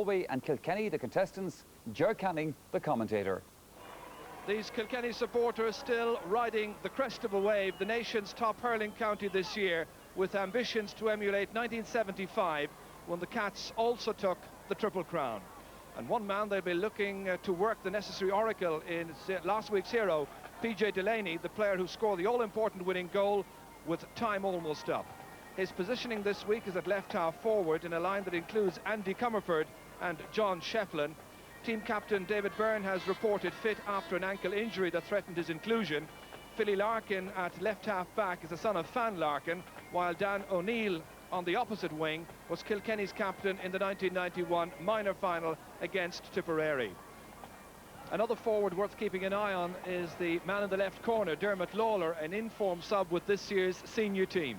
Galway and Kilkenny, the contestants, Ger Canning, the commentator. These Kilkenny supporters still riding the crest of a wave, the nation's top hurling county this year, with ambitions to emulate 1975, when the Cats also took the Triple Crown. And one man they'll be looking to work the necessary oracle in last week's hero, PJ Delaney, the player who scored the all-important winning goal with time almost up. His positioning this week is at left half forward in a line that includes Andy Comerford and John Shefflin. Team captain David Byrne has reported fit after an ankle injury that threatened his inclusion. Philly Larkin at left half back is the son of Fan Larkin, while Dan O'Neill on the opposite wing was Kilkenny's captain in the 1991 minor final against Tipperary. Another forward worth keeping an eye on is the man in the left corner, Dermot Lawler, an in-form sub with this year's senior team.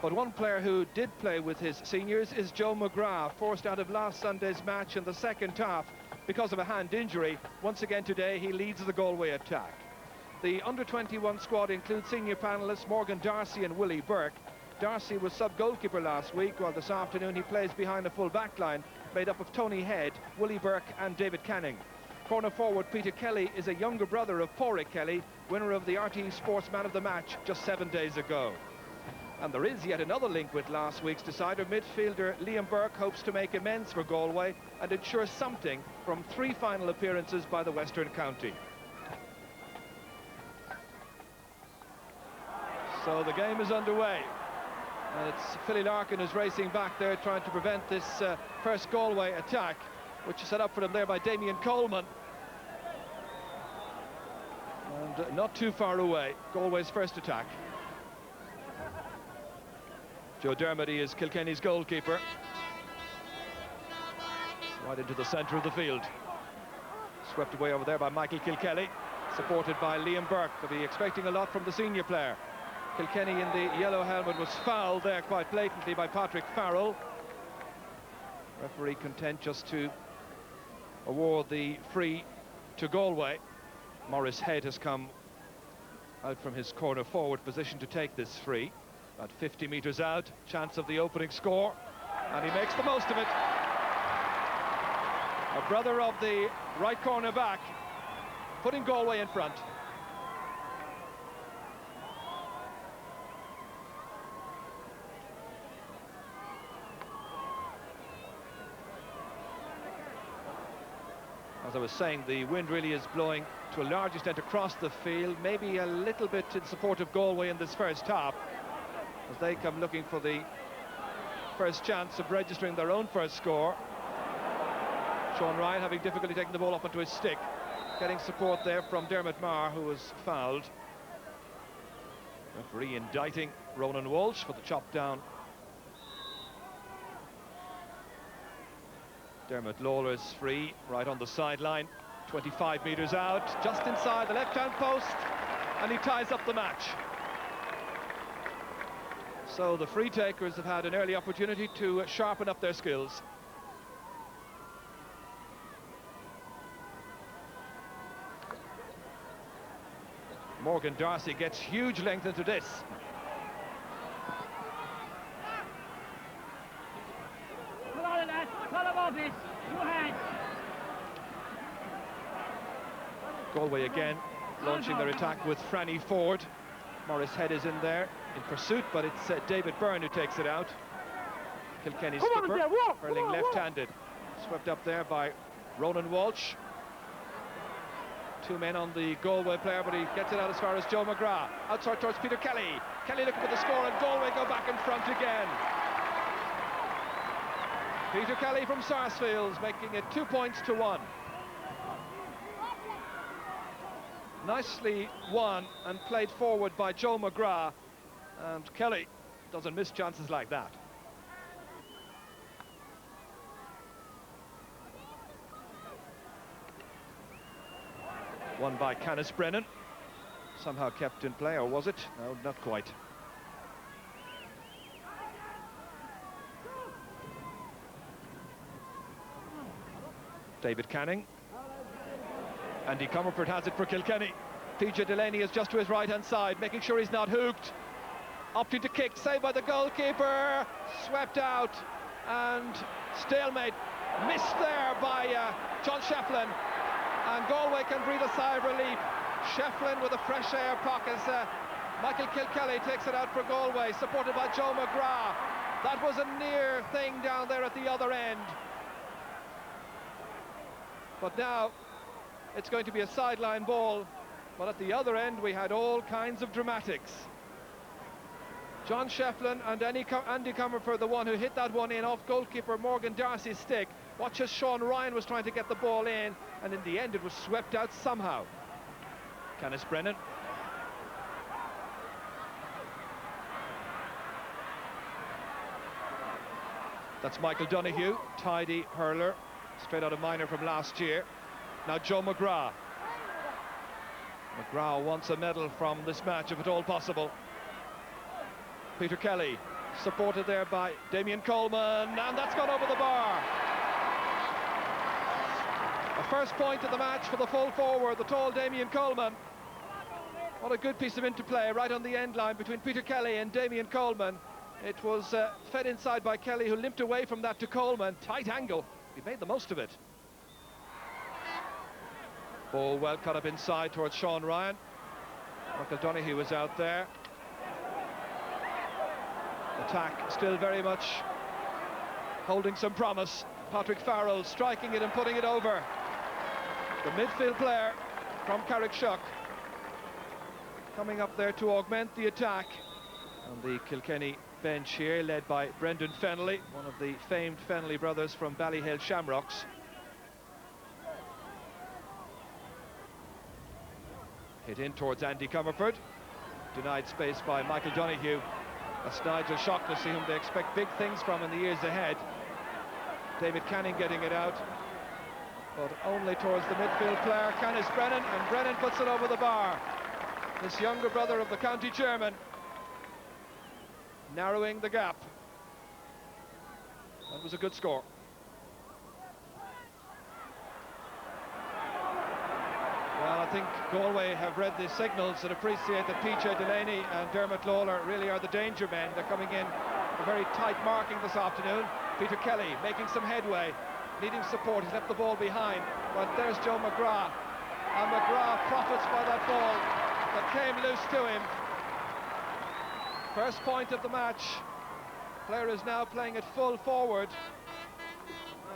But one player who did play with his seniors is Joe McGrath, forced out of last Sunday's match in the second half because of a hand injury. Once again today, he leads the Galway attack. The under-21 squad includes senior panellists Morgan Darcy and Willie Burke. Darcy was sub-goalkeeper last week, while this afternoon he plays behind a full back line made up of Tony Head, Willie Burke and David Canning. Corner forward Peter Kelly is a younger brother of Pádraig Kelly, winner of the RTE Sports Man of the Match just 7 days ago. And there is yet another link with last week's decider. Midfielder Liam Burke hopes to make amends for Galway and ensure something from 3 final appearances by the Western County. So the game is underway. And it's Philly Larkin who's racing back there trying to prevent this first Galway attack, which is set up for them there by Damien Coleman. And not too far away, Galway's first attack. Joe Dermody is Kilkenny's goalkeeper. Right into the centre of the field. Swept away over there by Michael Kilkelly, supported by Liam Burke. They'll be expecting a lot from the senior player. Kilkenny in the yellow helmet was fouled there quite blatantly by Patrick Farrell. Referee content just to award the free to Galway. Maurice Head has come out from his corner forward position to take this free. About 50 metres out, chance of the opening score, and he makes the most of it. A brother of the right corner back, putting Galway in front. As I was saying, the wind really is blowing to a large extent across the field, maybe a little bit in support of Galway in this first half, as they come looking for the first chance of registering their own first score. Sean Ryan having difficulty taking the ball up onto his stick, getting support there from Dermot Marr, who was fouled. Referee indicting Ronan Walsh for the chop down. Dermot Lawler is free, right on the sideline, 25 metres out, just inside the left-hand post, and he ties up the match. So the free takers have had an early opportunity to sharpen up their skills. Morgan Darcy gets huge length into this. Galway again launching their attack with Franny Ford. Maurice Head is in there in pursuit, but it's David Byrne who takes it out. Kilkenny skipper, hurling left-handed. Swept up there by Ronan Walsh. 2 men on the Galway player, but he gets it out as far as Joe McGrath. Outside towards Peter Kelly. Kelly looking for the score, and Galway go back in front again. Peter Kelly from Sarsfields making it 2 points to 1. Nicely won and played forward by Joe McGrath, and Kelly doesn't miss chances like that. Won by Canis Brennan, somehow kept in play, or was it? No, not quite. David Canning. Andy Comerford has it for Kilkenny. PJ Delaney is just to his right-hand side, making sure he's not hooked. Opting to kick, saved by the goalkeeper. Swept out, and stalemate Missed there by John Shefflin, and Galway can breathe a sigh of relief. Shefflin with a fresh air pocket. Michael Kilkenny takes it out for Galway, supported by Joe McGrath. That was a near thing down there at the other end. But now it's going to be a sideline ball, but at the other end we had all kinds of dramatics. John Shefflin and Andy Comerford, the one who hit that one in off goalkeeper Morgan Darcy's stick. Watch as Sean Ryan was trying to get the ball in, and in the end it was swept out somehow. Canis Brennan. That's Michael Donoghue, tidy hurler, straight out of minor from last year. Now Joe McGrath. McGrath wants a medal from this match if at all possible. Peter Kelly, supported there by Damien Coleman, and that's gone over the bar. The first point of the match for the full forward, the tall Damien Coleman. What a good piece of interplay right on the end line between Peter Kelly and Damien Coleman. It was fed inside by Kelly, who limped away from that to Coleman. Tight angle, he made the most of it. Ball well cut up inside towards Sean Ryan. Michael Donoghue was out there. Attack still very much holding some promise. Patrick Farrell striking it and putting it over. The midfield player from Carrickshock coming up there to augment the attack. On the Kilkenny bench here, led by Brendan Fennelly, one of the famed Fennelly brothers from Ballyhale Shamrocks. Hit in towards Andy Comerford. Denied space by Michael Donoghue. That's Nigel Shock to see whom they expect big things from in the years ahead. David Canning getting it out, but only towards the midfield player, Canis Brennan, and Brennan puts it over the bar. This younger brother of the county chairman, narrowing the gap. That was a good score. Well, I think Galway have read the signals and appreciate that PJ Delaney and Dermot Lawler really are the danger men. They're coming in for very tight marking this afternoon. Peter Kelly making some headway, needing support. He's left the ball behind, but there's Joe McGrath, and McGrath profits by that ball that came loose to him. First point of the match. Player is now playing it full forward,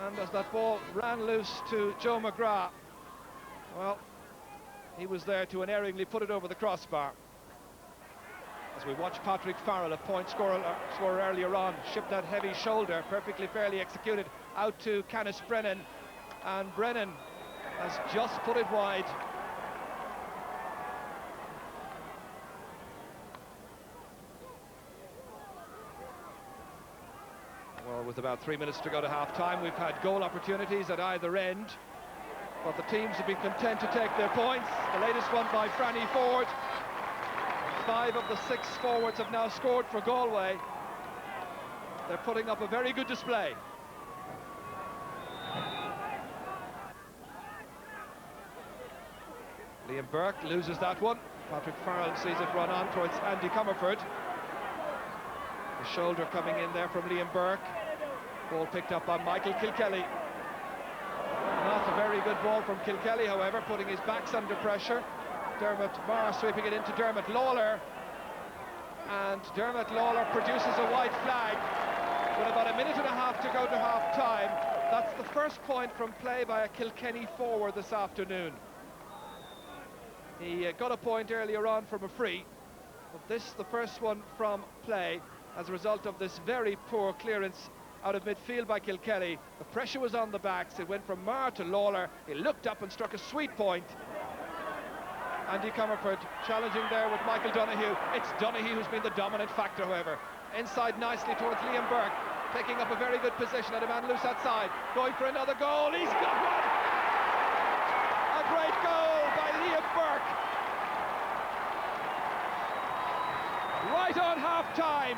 and as that ball ran loose to Joe McGrath, well, he was there to unerringly put it over the crossbar. As we watch Patrick Farrell, a point scorer earlier on, ship that heavy shoulder, perfectly fairly executed, out to Canis Brennan, and Brennan has just put it wide. Well, with about 3 minutes to go to half-time, we've had goal opportunities at either end, but the teams have been content to take their points. The latest one by Franny Ford. 5 of the 6 forwards have now scored for Galway. They're putting up a very good display. Liam Burke loses that one. Patrick Farrell sees it run on towards Andy Comerford. The shoulder coming in there from Liam Burke. Ball picked up by Michael Kilkenny. Not a very good ball from Kilkenny, however, putting his backs under pressure. Dermot Marr sweeping it into Dermot Lawler, and Dermot Lawler produces a white flag with about a minute and a half to go to half-time. That's the first point from play by a Kilkenny forward this afternoon. He got a point earlier on from a free, but this, the first one from play, as a result of this very poor clearance out of midfield by Kilkenny. The pressure was on the backs. It went from Marr to Lawler. He looked up and struck a sweet point. Andy Comerford challenging there with Michael Donoghue. It's Donoghue who's been the dominant factor, however. Inside nicely towards Liam Burke, taking up a very good position at a man loose outside, going for another goal. He's got one! A great goal by Liam Burke. Right on half-time.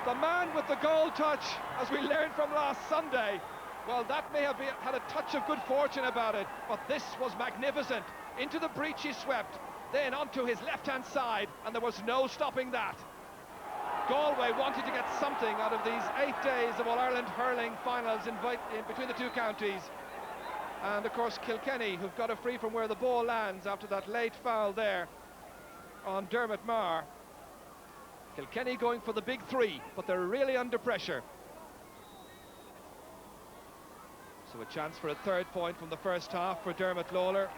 The man with the goal touch, as we learned from last Sunday. Well, that may have had a touch of good fortune about it, but this was magnificent. Into the breach he swept, then onto his left-hand side, and there was no stopping that. Galway wanted to get something out of these 8 days of All-Ireland hurling finals in between the two counties. And of course Kilkenny, who've got a free from where the ball lands after that late foul there on Dermot Marr. Kilkenny going for the big three, but they're really under pressure. So a chance for a third point from the first half for Dermot Lawler.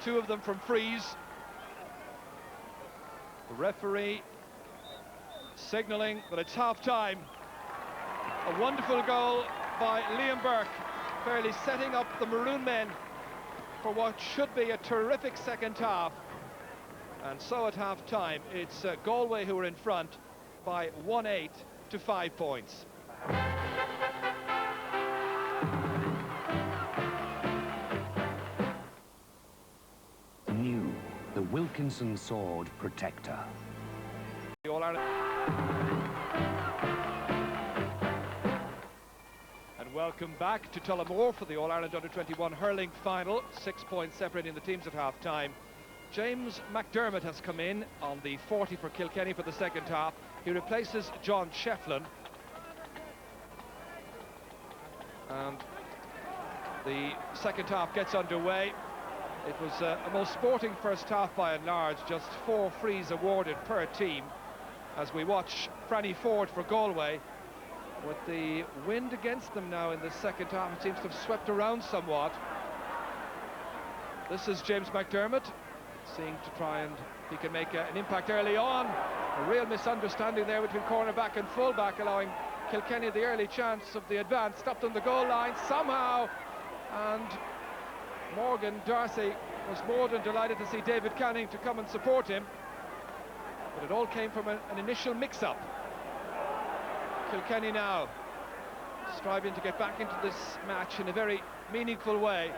2 of them from frees. The referee signalling that it's half-time. A wonderful goal by Liam Burke, fairly setting up the Maroon men for what should be a terrific second half. And so at half-time, it's Galway who are in front by 1-8 to 5 points. New, the Wilkinson Sword Protector. The All-Ireland. And welcome back to Tullamore for the All-Ireland Under-21 hurling final. 6 points separating the teams at half-time. James McDermott has come in on the 40 for Kilkenny for the second half. He replaces John Shefflin. And the second half gets underway. It was a most sporting first half by and large, just 4 frees awarded per team. As we watch Franny Ford for Galway, with the wind against them now in the second half, it seems to have swept around somewhat. This is James McDermott, seeing to try and he can make an impact early on. A real misunderstanding there between cornerback and fullback, allowing Kilkenny the early chance of the advance. Stopped on the goal line somehow, and Morgan Darcy was more than delighted to see David Canning to come and support him. But it all came from an initial mix-up. Kilkenny now striving to get back into this match in a very meaningful way.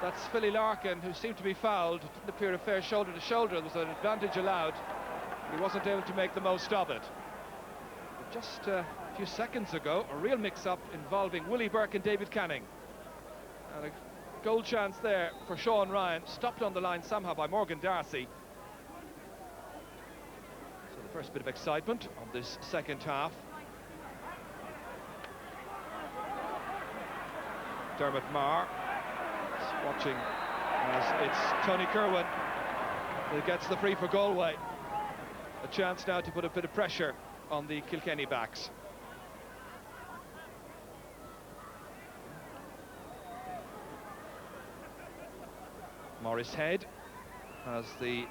That's Philly Larkin, who seemed to be fouled. It didn't appear a fair shoulder to shoulder. There was an advantage allowed. He wasn't able to make the most of it. But just a few seconds ago, a real mix-up involving Willie Burke and David Canning. And a goal chance there for Sean Ryan, stopped on the line somehow by Morgan Darcy. So the first bit of excitement of this second half. Dermot Marr watching as it's Tony Kerwin who gets the free for Galway. A chance now to put a bit of pressure on the Kilkenny backs. Morris Head has the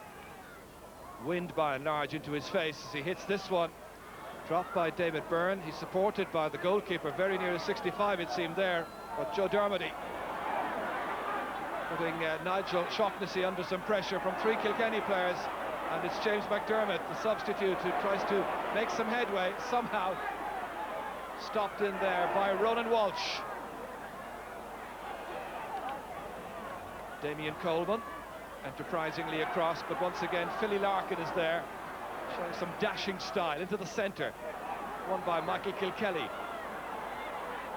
wind by and large into his face as he hits this one. Dropped by David Byrne. He's supported by the goalkeeper, very near 65 it seemed there, but Joe Dermody putting Nigel Shaughnessy under some pressure from 3 Kilkenny players, and it's James McDermott, the substitute, who tries to make some headway, somehow stopped in there by Ronan Walsh. Damien Coleman enterprisingly across, but once again Philly Larkin is there, showing some dashing style into the centre, won by Michael Kilkelly.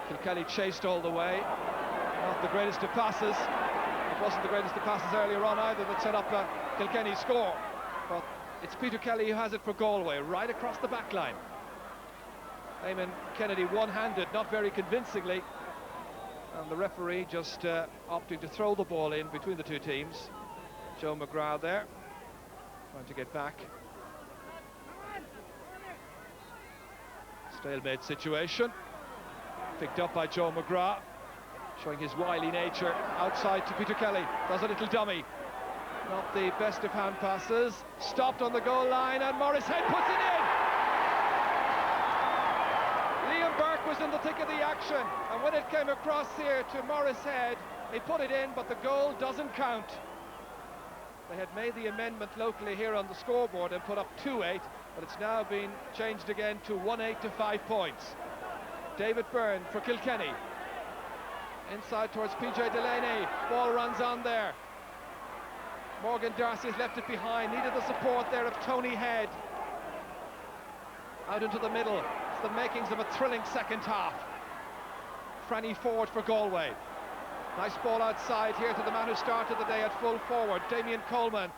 Kilkelly chased all the way, not the greatest of passes. It wasn't the greatest of passes earlier on either that set up a Kilkenny score, but it's Peter Kelly who has it for Galway, right across the back line. Eamon Kennedy one-handed, not very convincingly, and the referee just opting to throw the ball in between the two teams. Joe McGrath there, trying to get back. Stalemate situation, picked up by Joe McGrath, showing his wily nature outside to Peter Kelly. Does a little dummy. Not the best of hand passes. Stopped on the goal line, and Morris Head puts it in! Liam Burke was in the thick of the action, and when it came across here to Morris Head, he put it in, but the goal doesn't count. They had made the amendment locally here on the scoreboard and put up 2-8, but it's now been changed again to 1-8 to 5 points. David Byrne for Kilkenny. Inside towards PJ Delaney. Ball runs on there. Morgan Darcy's left it behind. Needed the support there of Tony Head. Out into the middle. It's the makings of a thrilling second half. Franny Ford for Galway. Nice ball outside here to the man who started the day at full forward, Damien Coleman.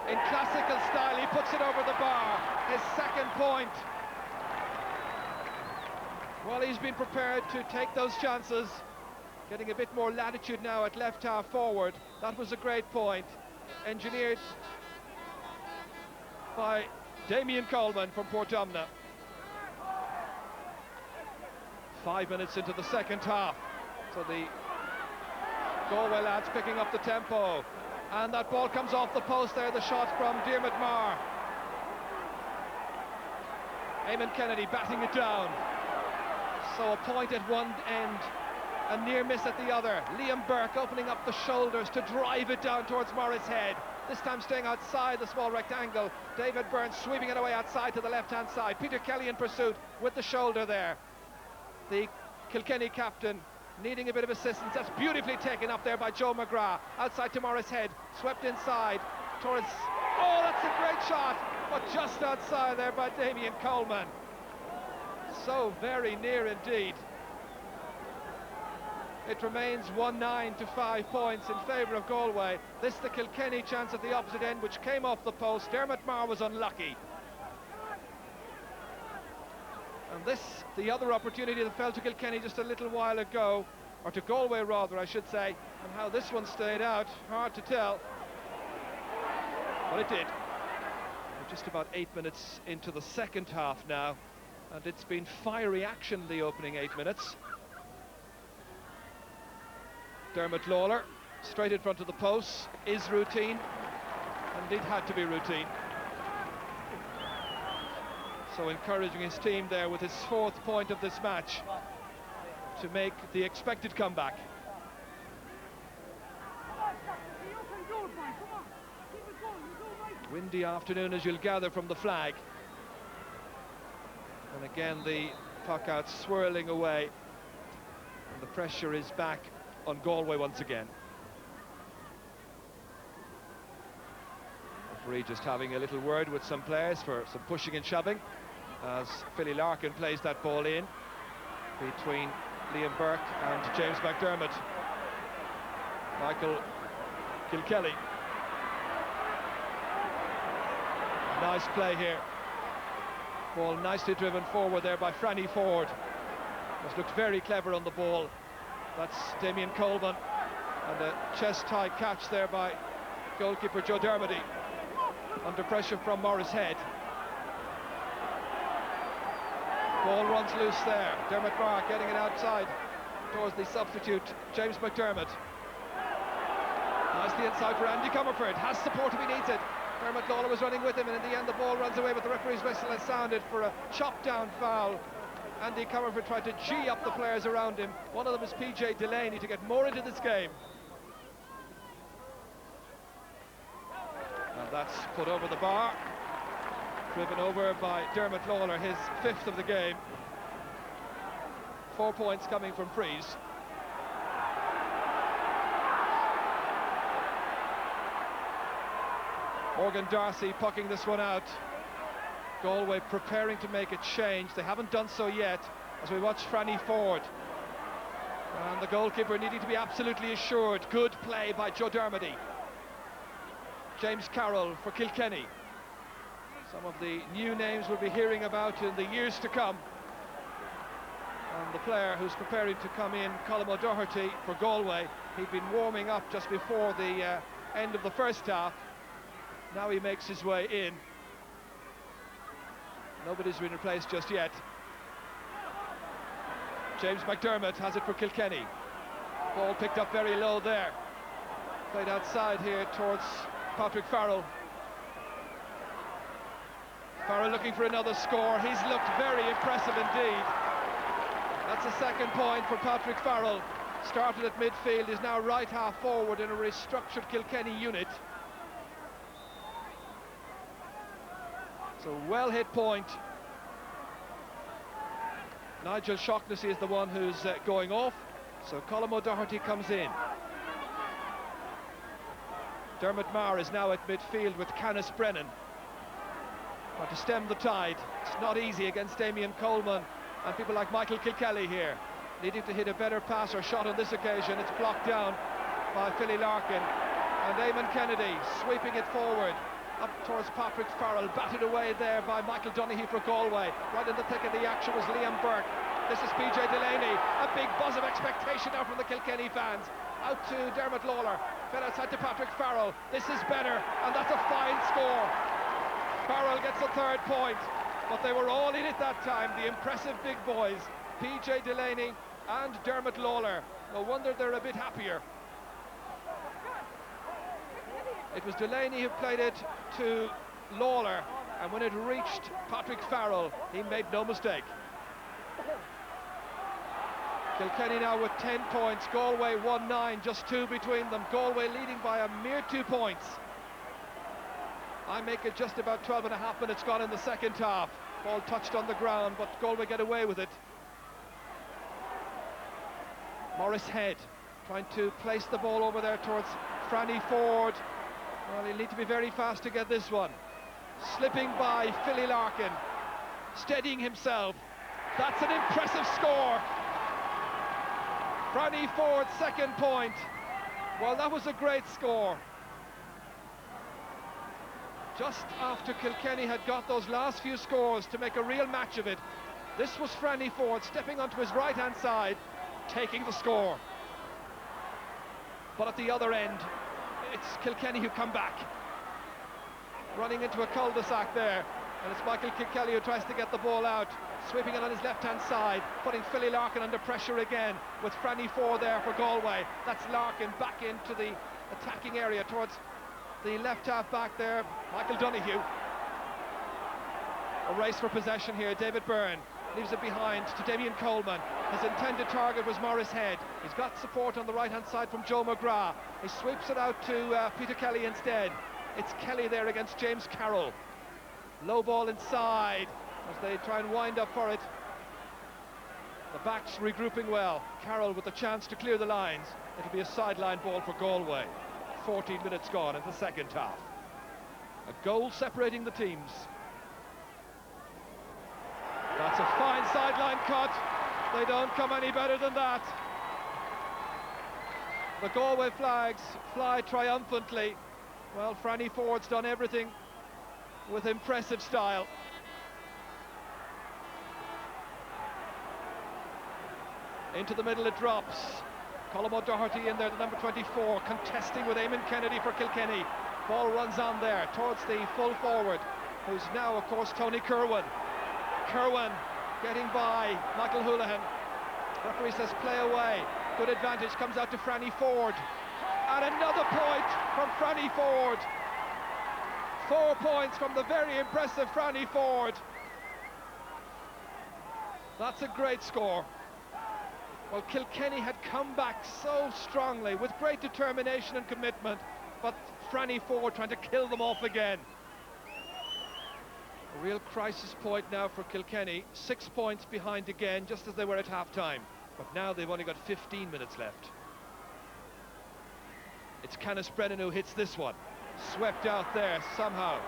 In classical style, he puts it over the bar. His second point. Well, he's been prepared to take those chances. Getting a bit more latitude now at left half forward. That was a great point. Engineered by Damien Coleman from Portumna. 5 minutes into the second half. So the Galway lads picking up the tempo. And that ball comes off the post there, the shot from Diarmuid Maher. Eamon Kennedy batting it down. So a point at one end, a near miss at the other. Liam Burke opening up the shoulders to drive it down towards Morris Head. This time staying outside the small rectangle. David Burns sweeping it away outside to the left-hand side. Peter Kelly in pursuit with the shoulder there. The Kilkenny captain needing a bit of assistance. That's beautifully taken up there by Joe McGrath. Outside to Morris Head, swept inside towards... Oh, that's a great shot! But just outside there by Damien Coleman. So very near indeed. It remains 1-9 to 5 points in favour of Galway. This the Kilkenny chance at the opposite end, which came off the post. Diarmuid Maher was unlucky. And this, the other opportunity that fell to Kilkenny just a little while ago, or to Galway rather, I should say, and how this one stayed out, hard to tell. But it did. We're just about 8 minutes into the second half now, and it's been fiery action the opening 8 minutes. Dermot Lawler, straight in front of the post, is routine, and it had to be routine. So encouraging his team there with his fourth point of this match to make the expected comeback. Windy afternoon, as you'll gather from the flag. And again the puck out swirling away, and the pressure is back on Galway once again. Referee just having a little word with some players for some pushing and shoving as Philly Larkin plays that ball in between Liam Burke and James McDermott. Michael Kilkelly. Nice play here. Ball nicely driven forward there by Franny Ford. Just looked very clever on the ball. That's Damien Coleman, and a chest-high catch there by goalkeeper Joe Dermody. Under pressure from Morris Head. Ball runs loose there. Diarmuid Maher getting it outside towards the substitute James McDermott. Nicely inside for Andy Comerford. Has support if he needs it. Dermot Lawler was running with him, and in the end the ball runs away, but the referee's whistle has sounded for a chop-down foul. Andy Comerford tried to gee up the players around him. One of them is PJ Delaney to get more into this game. And that's put over the bar. Driven over by Dermot Lawler, his fifth of the game. 4 points coming from Freeze. Morgan Darcy pucking this one out. Galway preparing to make a change. They haven't done so yet, as we watch Franny Ford. And the goalkeeper needing to be absolutely assured. Good play by Joe Dermody. James Carroll for Kilkenny. Some of the new names we'll be hearing about in the years to come. And the player who's preparing to come in, Colm O'Doherty for Galway. He'd been warming up just before the end of the first half. Now he makes his way in. Nobody's been replaced just yet. James McDermott has it for Kilkenny. Ball picked up very low there. Played outside here towards Patrick Farrell. Farrell looking for another score. He's looked very impressive indeed. That's a second point for Patrick Farrell. Started at midfield, is now right half forward in a restructured Kilkenny unit. So well hit point. Nigel Shaughnessy is the one who's going off, so Colm O'Doherty comes in. Diarmuid Maher is now at midfield with Canis Brennan. Trying to stem the tide. It's not easy against Damien Coleman and people like Michael Kilkelly here. Needing to hit a better pass or shot on this occasion. It's blocked down by Philly Larkin. And Eamon Kennedy sweeping it forward. up towards Patrick Farrell, batted away there by Michael Donoghue for Galway. Right in the thick of the action was Liam Burke. This is PJ Delaney. A big buzz of expectation now from the Kilkenny fans. Out to Dermot Lawler, fed outside to Patrick Farrell. This is better, and that's a fine score. Farrell gets a third point, but they were all in it that time, the impressive big boys, PJ Delaney and Dermot Lawler. No wonder they're a bit happier. It was Delaney who played it to Lawler, and when it reached Patrick Farrell, he made no mistake. Kilkenny now with 10 points, Galway 1-9, just 2 between them. Galway leading by a mere 2 points. I make it just about 12 and a half minutes gone in the second half. Ball touched on the ground, but Galway get away with it. Morris Head trying to place the ball over there towards Franny Ford. Well, he'll need to be very fast to get this one. Slipping by Philly Larkin, steadying himself. That's an impressive score. Franny Ford's second point. Well, that was a great score. Just after Kilkenny had got those last few scores to make a real match of it, this was Franny Ford stepping onto his right-hand side, taking the score. But at the other end, it's Kilkenny who come back. Running into a cul-de-sac there, and it's Michael Kilkelly who tries to get the ball out, sweeping it on his left-hand side, putting Philly Larkin under pressure again, with Franny Ford there for Galway. That's Larkin back into the attacking area towards the left half back there, Michael Donoghue. A race for possession here. David Byrne leaves it behind to Damien Coleman. His intended target was Morris Head. He's got support on the right-hand side from Joe McGrath. He sweeps it out to Peter Kelly instead. It's Kelly there against James Carroll. Low ball inside as they try and wind up for it. The backs regrouping well. Carroll with the chance to clear the lines. It'll be a sideline ball for Galway. 14 minutes gone in the second half. A goal separating the teams. That's a fine sideline cut. They don't come any better than that. The Galway flags fly triumphantly. Well, Franny Ford's done everything with impressive style. Into the middle it drops. Colm O'Doherty in there, the number 24, contesting with Eamon Kennedy for Kilkenny. Ball runs on there towards the full forward, who's now, of course, Tony Kerwin. Kerwin getting by Michael Houlihan. Referee says play away. Good advantage, comes out to Franny Ford. And another point from Franny Ford. 4 points from the very impressive Franny Ford. That's a great score. Well, Kilkenny had come back so strongly with great determination and commitment, but Franny Ford trying to kill them off again. A real crisis point now for Kilkenny. 6 points behind again, just as they were at half-time. But now they've only got 15 minutes left. It's Canis Brennan who hits this one. Swept out there somehow.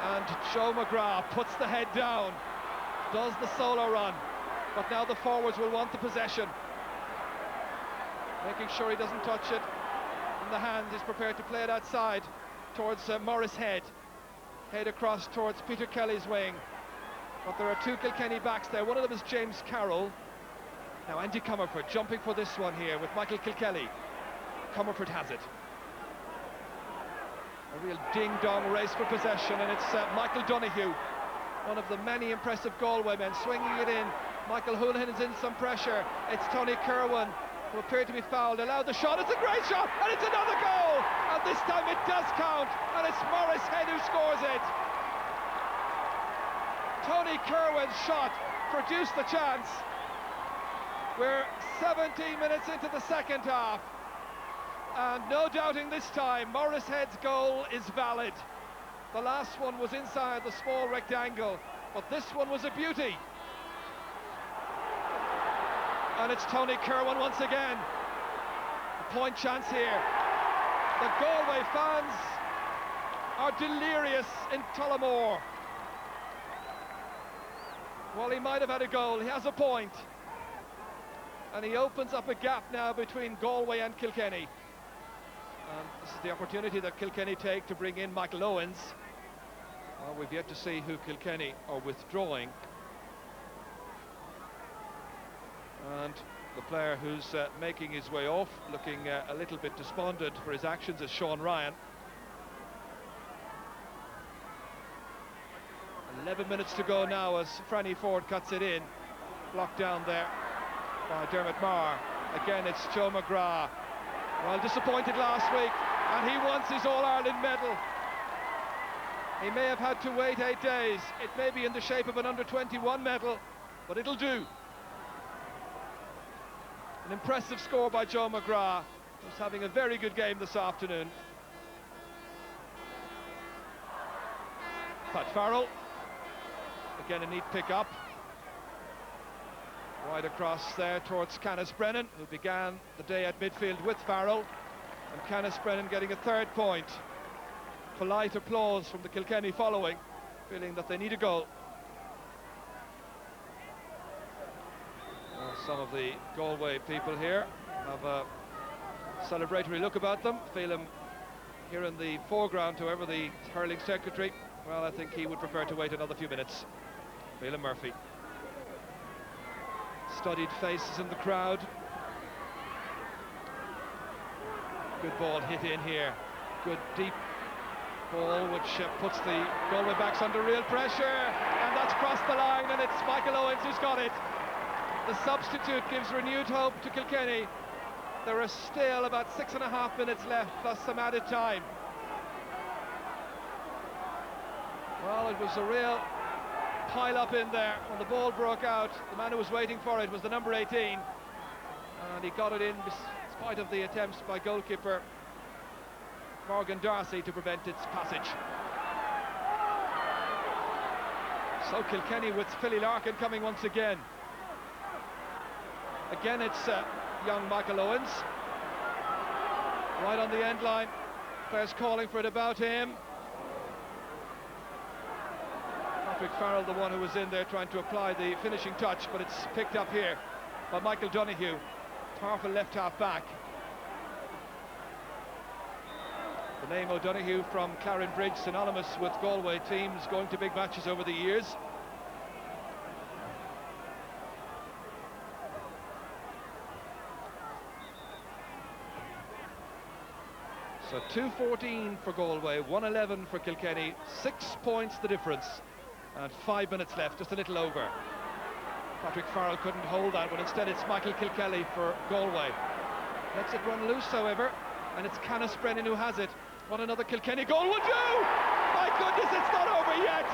And Joe McGrath puts the head down. Does the solo run. But now the forwards will want the possession. Making sure he doesn't touch it in the hand. He's prepared to play it outside towards Morris Head. Head across towards Peter Kelly's wing. But there are two Kilkenny backs there. One of them is James Carroll. Now Andy Comerford jumping for this one here with Michael Kilkelly. Comerford has it. A real ding-dong race for possession, and it's Michael Donoghue, one of the many impressive Galway men, swinging it in. Michael Houlihan is in some pressure. It's Tony Kerwin, who appeared to be fouled, allowed the shot. It's a great shot, and it's another goal, and this time it does count, and it's Morris Head who scores it. Tony Kerwin's shot produced the chance. We're 17 minutes into the second half, and no doubting this time, Morris Head's goal is valid. The last one was inside the small rectangle, but this one was a beauty. And it's Tony Kerwin once again. A point chance here. The Galway fans are delirious in Tullamore. Well, he might have had a goal. He has a point. And he opens up a gap now between Galway and Kilkenny. This is the opportunity that Kilkenny take to bring in Michael Owens. Well, we've yet to see who Kilkenny are withdrawing. And the player who's making his way off, looking a little bit despondent for his actions, is Sean Ryan. 11 minutes to go now as Franny Ford cuts it in. Blocked down there by Dermot Maher. Again, it's Joe McGrath. Well, disappointed last week, and he wants his All-Ireland medal. He may have had to wait 8 days. It may be in the shape of an under-21 medal, but it'll do. An impressive score by Joe McGrath, who's having a very good game this afternoon. Pat Farrell, again a neat pick-up. Wide across there towards Canis Brennan, who began the day at midfield with Farrell. And Canis Brennan getting a third point. Polite applause from the Kilkenny following, feeling that they need a goal. Well, some of the Galway people here have a celebratory look about them. Phelan here in the foreground, however, the hurling secretary, well, I think he would prefer to wait another few minutes. Phelan Murphy. Studied faces in the crowd. Good ball hit in here. Good deep ball which puts the Galway backs under real pressure, and that's crossed the line, and it's Michael Owens who's got it. The substitute gives renewed hope to Kilkenny. There are still about 6.5 minutes left, plus some added time. Well, it was a real pile up in there when the ball broke out. The man who was waiting for it was the number 18, and he got it in despite of the attempts by goalkeeper Morgan Darcy to prevent its passage. So Kilkenny with Philly Larkin coming once again. Again it's young Michael Owens, right on the end line. Players calling for it about him. Patrick Farrell, the one who was in there trying to apply the finishing touch, but it's picked up here by Michael Donoghue, powerful left half back. The name O'Donoghue from Claren Bridge, synonymous with Galway teams going to big matches over the years. So 2:14 for Galway, 1:11 for Kilkenny, 6 points the difference, and 5 minutes left, just a little over. Patrick Farrell couldn't hold that, but instead it's Michael Kilkelly for Galway. Lets it run loose, however, and it's Canis Brennan who has it. What another Kilkenny goal will do! My goodness, it's not over yet!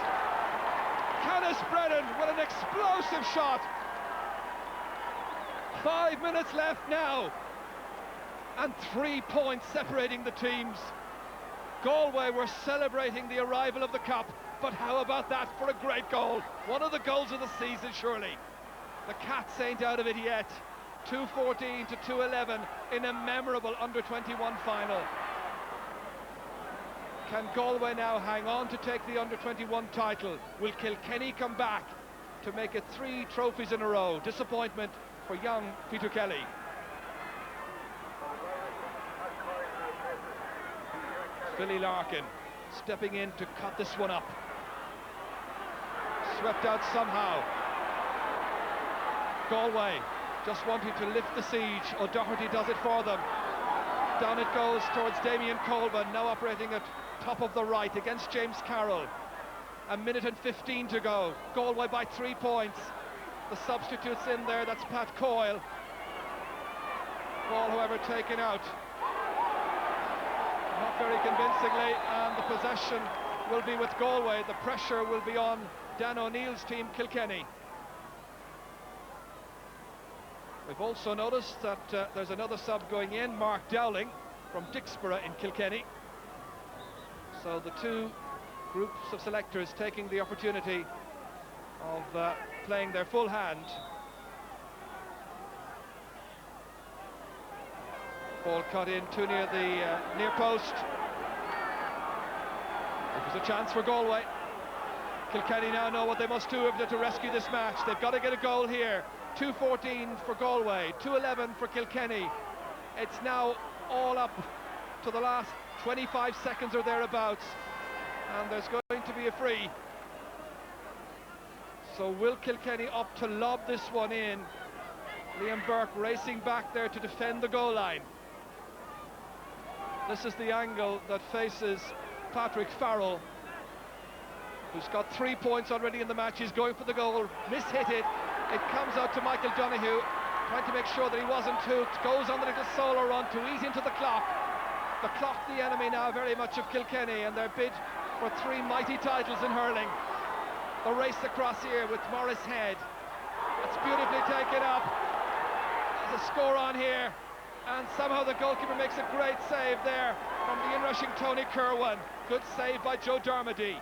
Canis Brennan with an explosive shot. 5 minutes left now, and 3 points separating the teams. Galway were celebrating the arrival of the cup, but how about that for a great goal? One of the goals of the season, surely. The Cats ain't out of it yet. 2:14 to 2:11 in a memorable under-21 final. Can Galway now hang on to take the under-21 title? Will Kilkenny come back to make it 3 trophies in a row? Disappointment for young Peter Kelly. Philly Larkin stepping in to cut this one up. Swept out somehow. Galway just wanting to lift the siege. O'Doherty does it for them. Down it goes towards Damien Colban, now operating at top of the right against James Carroll. A minute and 15 to go. Galway by 3 points. The substitutes in there, that's Pat Coyle. Ball, however, taken out. Not very convincingly, and the possession will be with Galway. The pressure will be on Dan O'Neill's team, Kilkenny. We've also noticed that there's another sub going in, Mark Dowling from Dixborough in Kilkenny. So the two groups of selectors taking the opportunity of playing their full hand. Ball cut in too near the near post. It was a chance for Galway. Kilkenny now know what they must do to rescue this match. They've got to get a goal here. 2:14 for Galway, 2:11 for Kilkenny. It's now all up to the last 25 seconds or thereabouts, and there's going to be a free. So will Kilkenny opt to lob this one in? Liam Burke racing back there to defend the goal line. This is the angle that faces Patrick Farrell, who's got 3 points already in the match. He's going for the goal, mishit it. It comes out to Michael Donoghue, trying to make sure that he wasn't hooked. Goes on the little solo run to ease into the clock. The clock, the enemy now very much of Kilkenny, and their bid for 3 mighty titles in hurling. The race across here with Morris Head. It's beautifully taken up. There's a score on here, and somehow the goalkeeper makes a great save there from the inrushing Tony Kerwin. Good save by Joe Dermody.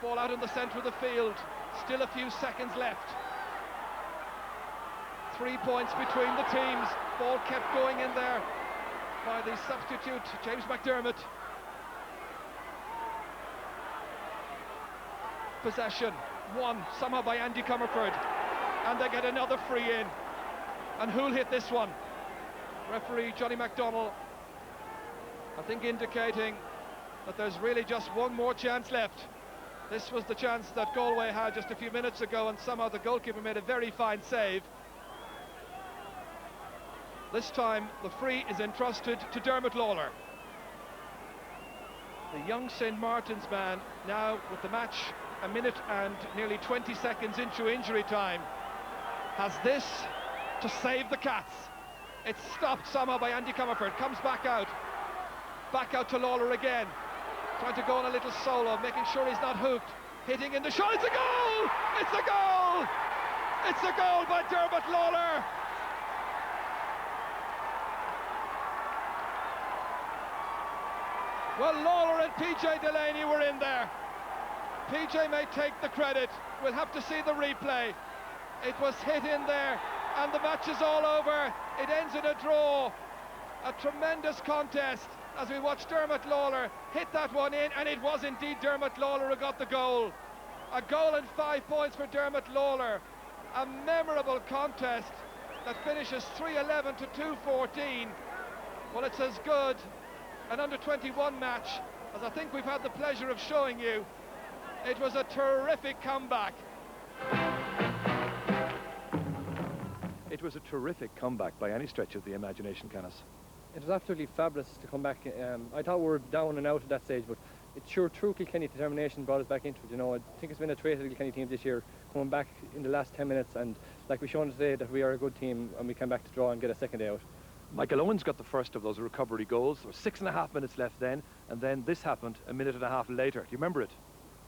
Ball out in the centre of the field. Still a few seconds left. 3 points between the teams. Ball kept going in there by the substitute James McDermott. Possession won somehow by Andy Comerford, and they get another free in. And who'll hit this one? Referee Johnny McDonnell, I think, indicating that there's really just one more chance left. This was the chance that Galway had just a few minutes ago, and somehow the goalkeeper made a very fine save. This time the free is entrusted to Dermot Lawler. The young St. Martin's man, now with the match a minute and nearly 20 seconds into injury time, has this to save the Cats. It's stopped somehow by Andy Comerford. Comes back out to Lawler again, trying to go on a little solo, making sure he's not hooked, hitting in the shot. It's a goal! It's a goal! It's a goal by Dermot Lawler. Well, Lawler and PJ Delaney were in there. PJ may take the credit. We'll have to see the replay. It was hit in there, and the match is all over. It ends in a draw. A tremendous contest as we watch Dermot Lawler hit that one in, and it was indeed Dermot Lawler who got the goal. A goal and 5 points for Dermot Lawler. A memorable contest that finishes 3-11 to 2-14. Well, it's as good an under-21 match as I think we've had the pleasure of showing you. It was a terrific comeback. It was a terrific comeback by any stretch of the imagination, Canis. It was absolutely fabulous to come back. I thought we were down and out at that stage, but it's sure true Kilkenny determination brought us back into it. You know, I think it's been a trait of the Kilkenny team this year, coming back in the last 10 minutes, and like we've shown today that we are a good team, and we came back to draw and get a second day out. Michael Owens got the first of those recovery goals. There were 6.5 minutes left then, and then this happened a minute and a half later. Do you remember it?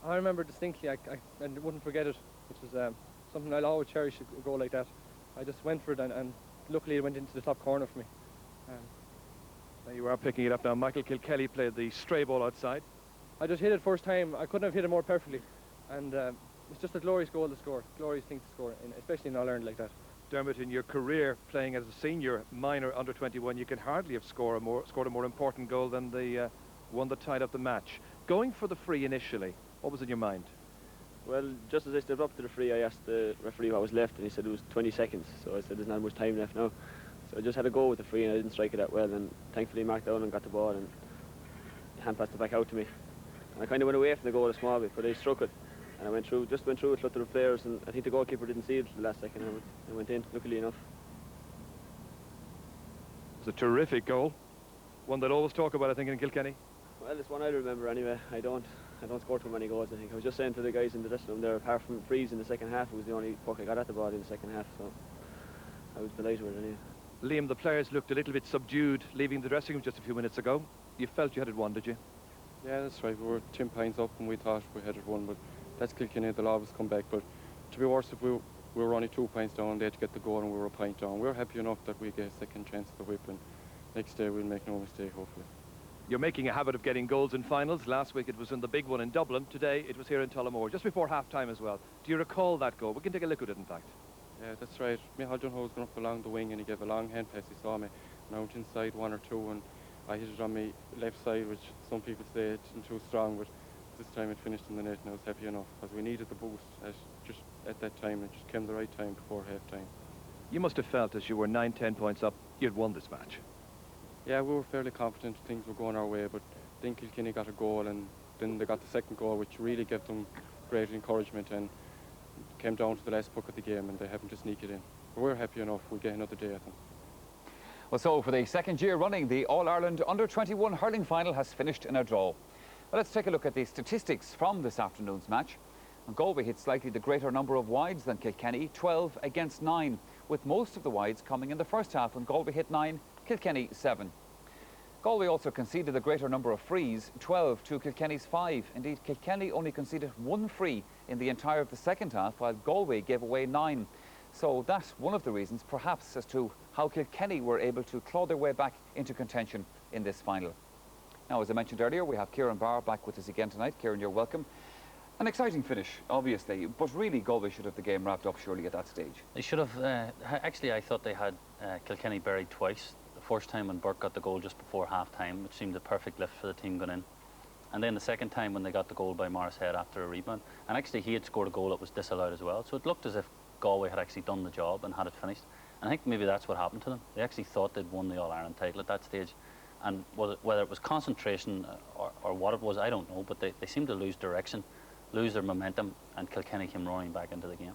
I remember distinctly. I wouldn't forget it. It was something I'll always cherish, a goal like that. I just went for it, and luckily it went into the top corner for me. Now you are picking it up now. Michael Kilkenny played the stray ball outside. I just hit it first time. I couldn't have hit it more perfectly, and it's just a glorious goal to score, glorious thing to score, especially in All-Ireland like that. Dermot, in your career playing as a senior minor under-21, you can hardly have scored a more important goal than the one that tied up the match. Going for the free initially, what was in your mind? Well, just as I stepped up to the free, I asked the referee what was left, and he said it was 20 seconds. So I said there's not much time left now. So I just had to go with the free, and I didn't strike it that well. And thankfully, marked down and got the ball, and hand passed it back out to me. And I kind of went away from the goal a small bit, but I struck it. And I went through it, looked at the players, and I think the goalkeeper didn't see it the last second, and I went in, luckily enough. It was a terrific goal, one they'll always talk about, I think, in Kilkenny. Well, it's one I remember anyway. I don't score too many goals, I think. I was just saying to the guys in the dressing room there, apart from freeze in the second half, it was the only puck I got at the ball in the second half, so I was delighted with it anyway. Liam, the players looked a little bit subdued leaving the dressing room just a few minutes ago. You felt you had it won, did you? Yeah, that's right. We were 10 points up and we thought we had it won, but that's Kilkenny, they'll always come back. But to be worse, if we were only 2 points down, they had to get the goal and we were a point down. We were happy enough that we get a second chance at the whip, and next day we'll make no mistake, hopefully. You're making a habit of getting goals in finals. Last week it was in the big one in Dublin. Today it was here in Tullamore, just before half-time as well. Do you recall that goal? We can take a look at it, in fact. Yeah, that's right. Micheál Dunho was going up along the wing and he gave a long hand pass. He saw me, and I went inside one or two, and I hit it on my left side, which some people say it isn't too strong, but this time it finished in the net, and I was happy enough because we needed the boost just at that time. It just came the right time before half-time. You must have felt, as you were 9-10 points up, you'd won this match. Yeah, we were fairly confident things were going our way, but then Kilkenny got a goal, and then they got the second goal, which really gave them great encouragement, and came down to the last puck of the game, and they happened to sneak it in. But we're happy enough. We'll get another day at them. Well, so for the second year running, the All-Ireland Under-21 hurling final has finished in a draw. Well, let's take a look at the statistics from this afternoon's match. Galway hit slightly the greater number of wides than Kilkenny, 12 against 9, with most of the wides coming in the first half when Galway hit 9, Kilkenny 7. Galway also conceded the greater number of frees, 12 to Kilkenny's 5. Indeed, Kilkenny only conceded 1 free in the entire of the second half, while Galway gave away 9. So that's one of the reasons, perhaps, as to how Kilkenny were able to claw their way back into contention in this final. Now, as I mentioned earlier, we have Kieran Barr back with us again tonight. Kieran, you're welcome. An exciting finish, obviously, but really Galway should have the game wrapped up surely at that stage. They should have. Actually, I thought they had Kilkenny buried twice. The first time when Burke got the goal just before half-time, which seemed a perfect lift for the team going in. And then the second time when they got the goal by Morris Head after a rebound. And actually, he had scored a goal that was disallowed as well. So it looked as if Galway had actually done the job and had it finished. And I think maybe that's what happened to them. They actually thought they'd won the All-Ireland title at that stage. And whether it was concentration or what it was, I don't know. But they seemed to lose direction, lose their momentum, and Kilkenny came roaring back into the game.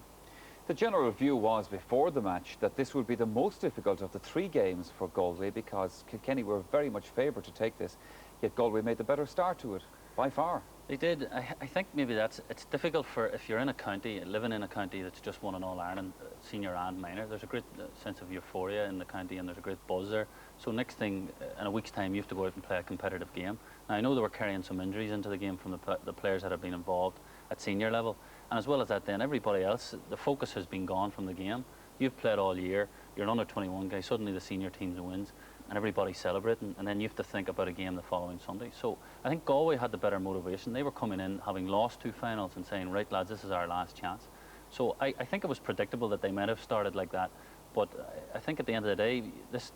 The general view was before the match that this would be the most difficult of the 3 games for Galway because Kilkenny were very much favoured to take this, yet Galway made the better start to it, by far. They did. I think maybe it's difficult for, if you're in a county, living in a county that's just won an All-Ireland, senior and minor, there's a great sense of euphoria in the county and there's a great buzz there. So next thing, in a week's time, you have to go out and play a competitive game. Now, I know they were carrying some injuries into the game from the players that have been involved at senior level. And as well as that then, everybody else, the focus has been gone from the game. You've played all year, you're an under-21 guy, suddenly the senior team wins, and everybody's celebrating, and then you have to think about a game the following Sunday. So I think Galway had the better motivation. They were coming in, having lost 2 finals, and saying, right lads, this is our last chance. So I think it was predictable that they might have started like that, but I think at the end of the day, this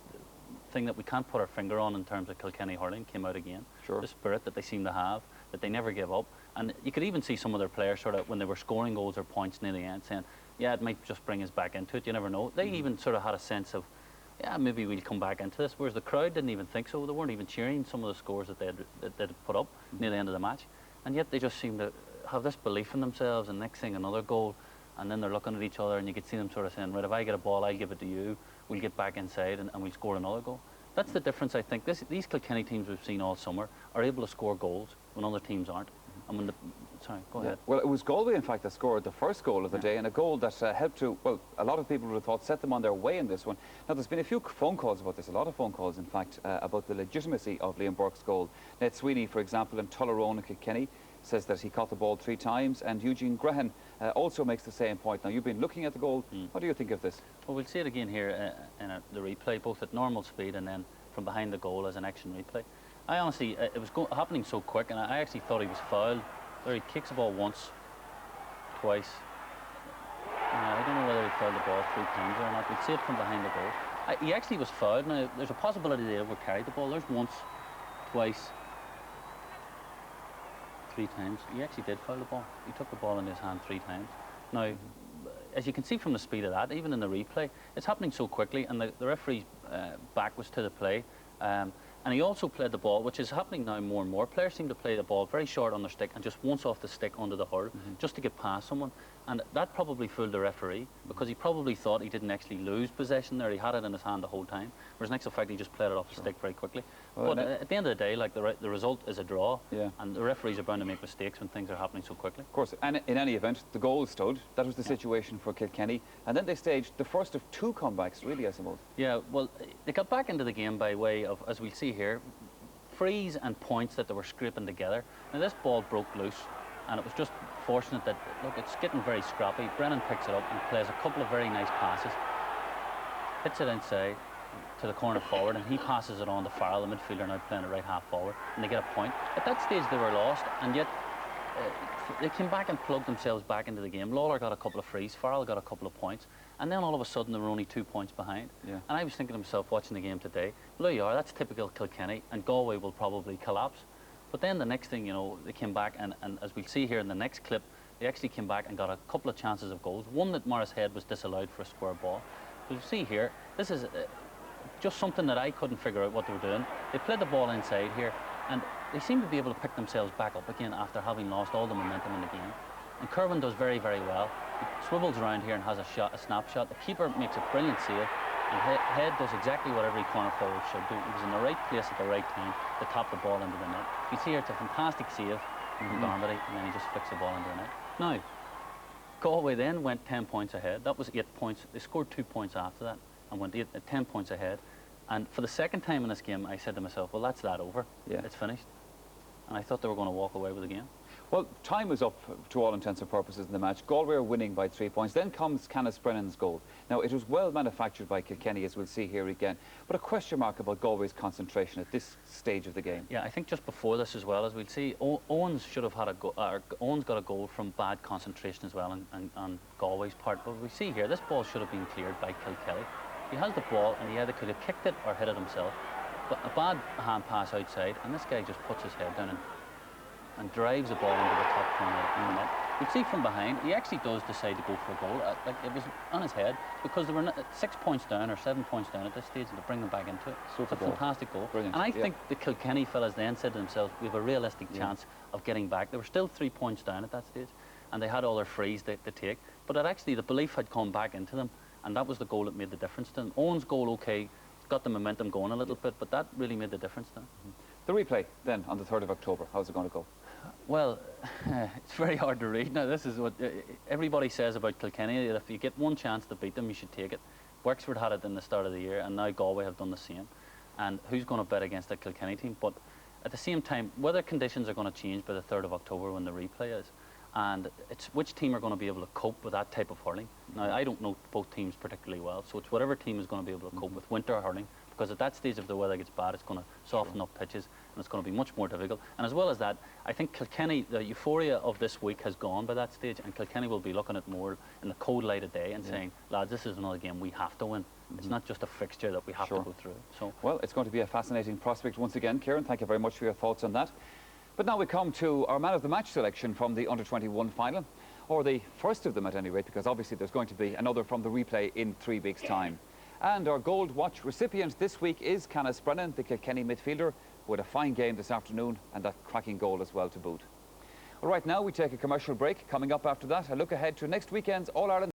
thing that we can't put our finger on in terms of Kilkenny hurling came out again. Sure. The spirit that they seem to have, that they never give up. And you could even see some of their players sort of, when they were scoring goals or points near the end, saying, yeah, it might just bring us back into it, you never know. They even sort of had a sense of, yeah, maybe we'll come back into this, whereas the crowd didn't even think so. They weren't even cheering some of the scores that they'd put up near the end of the match. And yet they just seemed to have this belief in themselves, and next thing, another goal, and then they're looking at each other, and you could see them sort of saying, right, if I get a ball, I'll give it to you, we'll get back inside, and we'll score another goal. That's the difference, I think. These Kilkenny teams we've seen all summer are able to score goals when other teams aren't. And when sorry, go ahead. Well, it was Galway, in fact, that scored the first goal of the day, and a goal that helped to, well, a lot of people would have thought set them on their way in this one. Now, there's been a few phone calls about this, a lot of phone calls, in fact, about the legitimacy of Liam Burke's goal. Ned Sweeney, for example, in Tullerone and Kilkenny, says that he caught the ball 3 times, and Eugene Grehan also makes the same point. Now, you've been looking at the goal. What do you think of this? Well, we'll see it again here in the replay, both at normal speed and then from behind the goal as an action replay. I honestly, it was happening so quick, and I actually thought he was fouled. There, he kicks the ball once, twice. I don't know whether he fouled the ball 3 times or not. We'll see it from behind the goal. He actually was fouled. Now, there's a possibility they overcarried the ball. There's once, twice, 3 times. He actually did foul the ball. He took the ball in his hand 3 times. Now, as you can see from the speed of that, even in the replay, it's happening so quickly, and the referee's back was to the play. And he also played the ball, which is happening now more and more. Players seem to play the ball very short on their stick and just once off the stick onto the hurl, just to get past someone. And that probably fooled the referee, because he probably thought he didn't actually lose possession there. He had it in his hand the whole time. Whereas in actual fact, he just played it off the stick very quickly. Well, but at the end of the day, like the result is a draw, and the referees are bound to make mistakes when things are happening so quickly. Of course, and in any event, the goal stood. That was the situation for Kilkenny. And then they staged the first of 2 comebacks, really, I suppose. Yeah, well, they got back into the game by way of, as we see here, frees and points that they were scraping together. Now, this ball broke loose, and it was just fortunate that, look, it's getting very scrappy. Brennan picks it up and plays a couple of very nice passes, hits it inside to the corner forward, and he passes it on to Farrell, the midfielder, now playing it right half forward, and they get a point. At that stage they were lost, and yet they came back and plugged themselves back into the game. Lawler got a couple of frees, Farrell got a couple of points, and then all of a sudden they were only 2 points behind. And I was thinking to myself, watching the game today, well, there you are, that's typical Kilkenny, and Galway will probably collapse. But then the next thing, you know, they came back, and as we'll see here in the next clip, they actually came back and got a couple of chances of goals. One that Morris Head was disallowed for a square ball. We'll see here, this is just something that I couldn't figure out what they were doing. They played the ball inside here, and they seem to be able to pick themselves back up again after having lost all the momentum in the game. And Kerwin does very, very well. He swivels around here and has a snapshot. The keeper makes a brilliant save, and Head does exactly what every corner forward should do. He was in the right place at the right time to tap the ball into the net. You see here, it's a fantastic save from Darmody, and then he just flicks the ball into the net. Now, Galway then went 10 points ahead. That was 8 points. They scored 2 points after that and went 10 points ahead. And for the second time in this game, I said to myself, well, that's that over. Yeah. It's finished. And I thought they were going to walk away with the game. Well, time was up to all intents and purposes in the match. Galway are winning by 3 points. Then comes Canis Brennan's goal. Now, it was well manufactured by Kilkenny, as we'll see here again. But a question mark about Galway's concentration at this stage of the game. Yeah, I think just before this as well, as we'll see, Owens should have had a goal. Owens got a goal from bad concentration as well on Galway's part. But we see here, this ball should have been cleared by Kilkenny. He has the ball, and he either could have kicked it or hit it himself. But a bad hand pass outside, and this guy just puts his head down and drives the ball into the top corner in the net. You see from behind, he actually does decide to go for a goal. Like it was on his head, because they were 6 points down or 7 points down at this stage, and to bring them back into it. So it's a fantastic goal. Brilliant. And I think the Kilkenny fellas then said to themselves, we have a realistic chance of getting back. They were still 3 points down at that stage, and they had all their frees to take. But actually the belief had come back into them, and that was the goal that made the difference to them. Owen's goal, okay, got the momentum going a little bit, but that really made the difference to them. The replay then on the 3rd of October, how's it going to go? Well, it's very hard to read. Now, this is what everybody says about Kilkenny, that if you get one chance to beat them, you should take it. Wexford had it in the start of the year, and now Galway have done the same. And who's going to bet against a Kilkenny team? But at the same time, weather conditions are going to change by the 3rd of October when the replay is. And it's which team are going to be able to cope with that type of hurling. Now, I don't know both teams particularly well, so it's whatever team is going to be able to cope with winter hurling, because at that stage, if the weather gets bad, it's going to soften up pitches, and it's going to be much more difficult. And as well as that, I think Kilkenny, the euphoria of this week has gone by that stage, and Kilkenny will be looking at more in the cold light of day and saying, lads, this is another game we have to win. It's not just a fixture that we have to go through. So, well, it's going to be a fascinating prospect once again. Kieran, thank you very much for your thoughts on that. But now we come to our man of the match selection from the under-21 final, or the first of them at any rate, because obviously there's going to be another from the replay in 3 weeks' time. And our Gold Watch recipient this week is Canis Brennan, the Kilkenny midfielder, who had a fine game this afternoon and that cracking goal as well to boot. Well, right now we take a commercial break. Coming up after that, a look ahead to next weekend's All-Ireland